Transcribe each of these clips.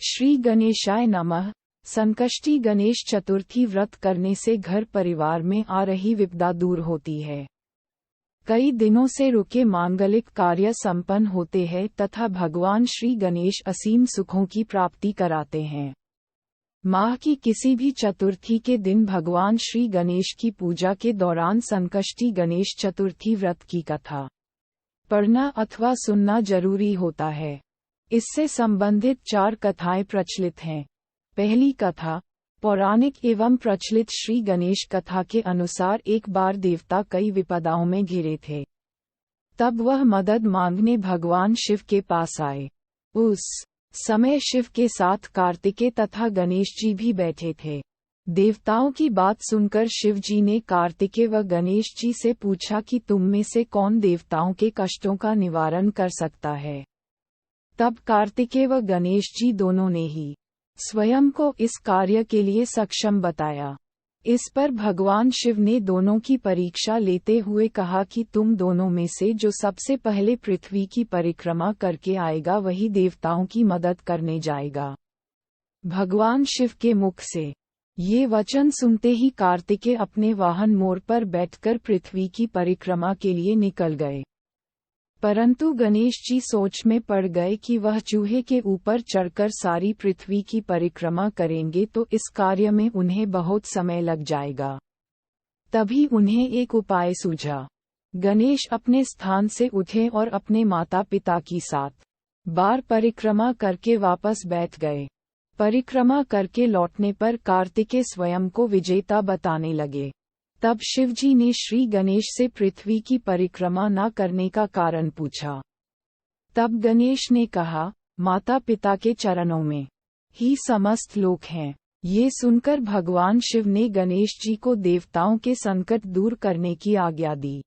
श्री गणेशाय नमः। संकष्टी गणेश चतुर्थी व्रत करने से घर परिवार में आ रही विपदा दूर होती है। कई दिनों से रुके मांगलिक कार्य संपन्न होते हैं तथा भगवान श्री गणेश असीम सुखों की प्राप्ति कराते हैं। माह की किसी भी चतुर्थी के दिन भगवान श्री गणेश की पूजा के दौरान संकष्टी गणेश चतुर्थी व्रत की कथा पढ़ना अथवा सुनना जरूरी होता है। इससे संबंधित 4 कथाएं प्रचलित हैं। पहली कथा, पौराणिक एवं प्रचलित श्री गणेश कथा के अनुसार एक बार देवता कई विपदाओं में घिरे थे। तब वह मदद मांगने भगवान शिव के पास आए। उस समय शिव के साथ कार्तिकेय तथा गणेश जी भी बैठे थे। देवताओं की बात सुनकर शिव जी ने कार्तिकेय व गणेश जी से पूछा कि तुम में से कौन देवताओं के कष्टों का निवारण कर सकता है। तब कार्तिकेय व गणेश जी दोनों ने ही स्वयं को इस कार्य के लिए सक्षम बताया। इस पर भगवान शिव ने दोनों की परीक्षा लेते हुए कहा कि तुम दोनों में से जो सबसे पहले पृथ्वी की परिक्रमा करके आएगा वही देवताओं की मदद करने जाएगा। भगवान शिव के मुख से ये वचन सुनते ही कार्तिकेय अपने वाहन मोर पर बैठकर पृथ्वी की परिक्रमा के लिए निकल गए। परंतु गणेश जी सोच में पड़ गए कि वह चूहे के ऊपर चढ़कर सारी पृथ्वी की परिक्रमा करेंगे तो इस कार्य में उन्हें बहुत समय लग जाएगा। तभी उन्हें एक उपाय सूझा। गणेश अपने स्थान से उठे और अपने माता पिता की 7 बार परिक्रमा करके वापस बैठ गए। परिक्रमा करके लौटने पर कार्तिकेय स्वयं को विजेता बताने लगे। तब शिवजी ने श्री गणेश से पृथ्वी की परिक्रमा न करने का कारण पूछा। तब गणेश ने कहा, माता पिता के चरणों में ही समस्त लोक हैं। ये सुनकर भगवान शिव ने गणेश जी को देवताओं के संकट दूर करने की आज्ञा दी।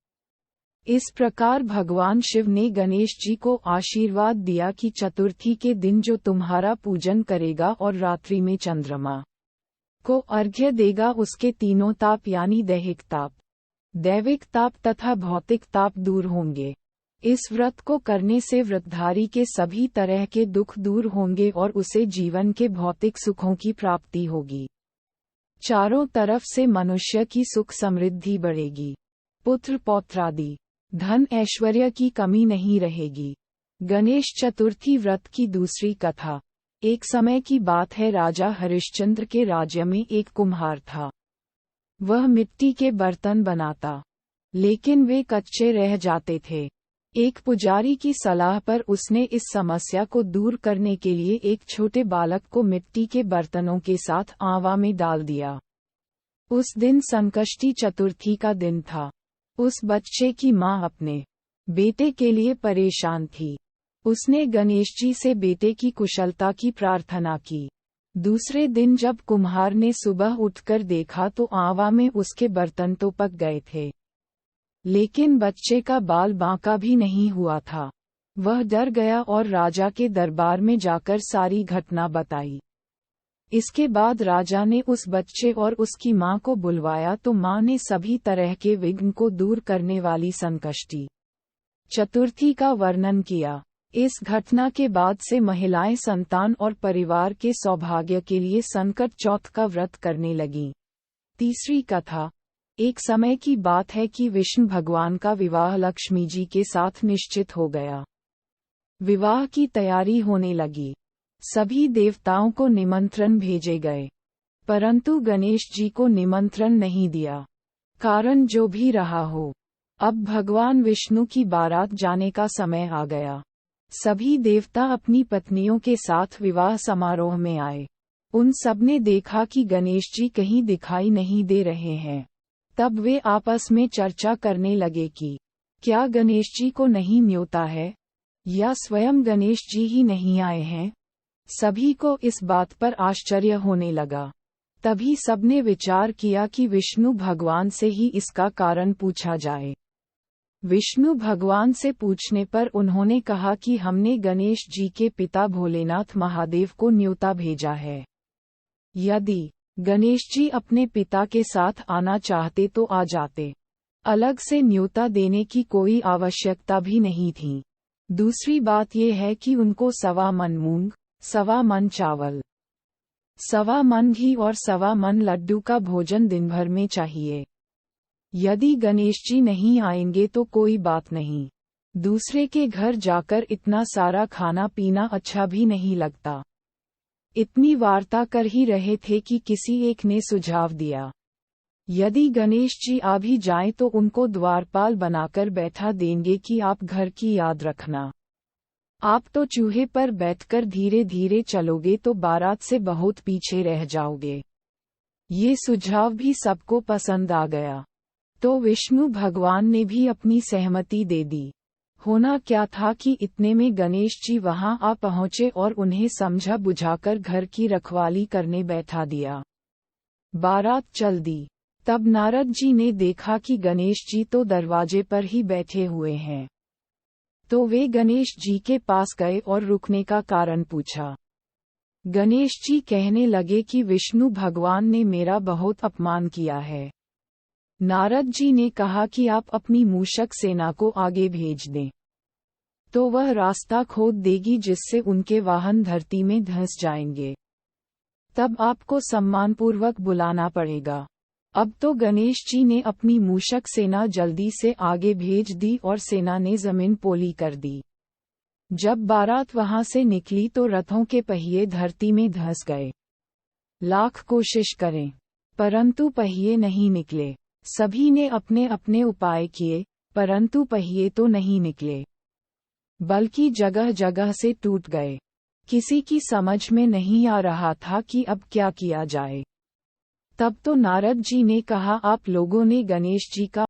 इस प्रकार भगवान शिव ने गणेश जी को आशीर्वाद दिया कि चतुर्थी के दिन जो तुम्हारा पूजन करेगा और रात्रि में चंद्रमा को अर्घ्य देगा उसके तीनों ताप यानी दैहिक ताप, दैविक ताप तथा भौतिक ताप दूर होंगे। इस व्रत को करने से व्रतधारी के सभी तरह के दुख दूर होंगे और उसे जीवन के भौतिक सुखों की प्राप्ति होगी। चारों तरफ से मनुष्य की सुख समृद्धि बढ़ेगी। पुत्र पौत्रादि धन ऐश्वर्य की कमी नहीं रहेगी। गणेश चतुर्थी व्रत की दूसरी कथा। एक समय की बात है, राजा हरिश्चंद्र के राज्य में एक कुम्हार था। वह मिट्टी के बर्तन बनाता, लेकिन वे कच्चे रह जाते थे। एक पुजारी की सलाह पर उसने इस समस्या को दूर करने के लिए एक छोटे बालक को मिट्टी के बर्तनों के साथ आवा में डाल दिया। उस दिन संकष्टी चतुर्थी का दिन था। उस बच्चे की मां अपने बेटे के लिए परेशान थी। उसने गणेश जी से बेटे की कुशलता की प्रार्थना की। दूसरे दिन जब कुम्हार ने सुबह उठकर देखा तो आवा में उसके बर्तन तो पक गए थे, लेकिन बच्चे का बाल बांका भी नहीं हुआ था। वह डर गया और राजा के दरबार में जाकर सारी घटना बताई। इसके बाद राजा ने उस बच्चे और उसकी मां को बुलवाया तो मां ने सभी तरह के विघ्न को दूर करने वाली संकष्टी चतुर्थी का वर्णन किया। इस घटना के बाद से महिलाएं संतान और परिवार के सौभाग्य के लिए संकट चौथ का व्रत करने लगीं। तीसरी कथा। एक समय की बात है कि विष्णु भगवान का विवाह लक्ष्मी जी के साथ निश्चित हो गया। विवाह की तैयारी होने लगी। सभी देवताओं को निमंत्रण भेजे गए, परंतु गणेश जी को निमंत्रण नहीं दिया। कारण जो भी रहा हो, अब भगवान विष्णु की बारात जाने का समय आ गया। सभी देवता अपनी पत्नियों के साथ विवाह समारोह में आए। उन सब ने देखा कि गणेश जी कहीं दिखाई नहीं दे रहे हैं। तब वे आपस में चर्चा करने लगे कि क्या गणेश जी को नहीं न्योता है, या स्वयं गणेश जी ही नहीं आए हैं। सभी को इस बात पर आश्चर्य होने लगा। तभी सबने विचार किया कि विष्णु भगवान से ही इसका कारण पूछा जाए। विष्णु भगवान से पूछने पर उन्होंने कहा कि हमने गणेश जी के पिता भोलेनाथ महादेव को न्योता भेजा है। यदि गणेश जी अपने पिता के साथ आना चाहते तो आ जाते। अलग से न्योता देने की कोई आवश्यकता भी नहीं थी। दूसरी बात यह है कि उनको 1.25 मन मूंग, सवा मन चावल, सवा मन घी और सवा मन लड्डू का भोजन दिन भर में चाहिए। यदि गणेश जी नहीं आएंगे तो कोई बात नहीं, दूसरे के घर जाकर इतना सारा खाना पीना अच्छा भी नहीं लगता। इतनी वार्ता कर ही रहे थे कि किसी एक ने सुझाव दिया, यदि गणेश जी आ भी जाएं तो उनको द्वारपाल बनाकर बैठा देंगे कि आप घर की याद रखना। आप तो चूहे पर बैठकर धीरे धीरे चलोगे तो बारात से बहुत पीछे रह जाओगे। ये सुझाव भी सबको पसंद आ गया, तो विष्णु भगवान ने भी अपनी सहमति दे दी। होना क्या था कि इतने में गणेश जी वहां आ पहुंचे और उन्हें समझा बुझाकर घर की रखवाली करने बैठा दिया। बारात चल दी। तब नारद जी ने देखा कि गणेश जी तो दरवाजे पर ही बैठे हुए हैं, तो वे गणेश जी के पास गए और रुकने का कारण पूछा। गणेश जी कहने लगे कि विष्णु भगवान ने मेरा बहुत अपमान किया है। नारद जी ने कहा कि आप अपनी मूषक सेना को आगे भेज दें, तो वह रास्ता खोद देगी जिससे उनके वाहन धरती में धंस जाएंगे। तब आपको सम्मानपूर्वक बुलाना पड़ेगा। अब तो गणेश जी ने अपनी मूषक सेना जल्दी से आगे भेज दी और सेना ने जमीन पोली कर दी। जब बारात वहां से निकली तो रथों के पहिए धरती में धंस गए। लाख कोशिश करें, परंतु पहिए नहीं निकले। सभी ने अपने अपने उपाय किए, परंतु पहिए तो नहीं निकले, बल्कि जगह जगह से टूट गए। किसी की समझ में नहीं आ रहा था कि अब क्या किया जाए। तब तो नारद जी ने कहा, आप लोगों ने गणेश जी का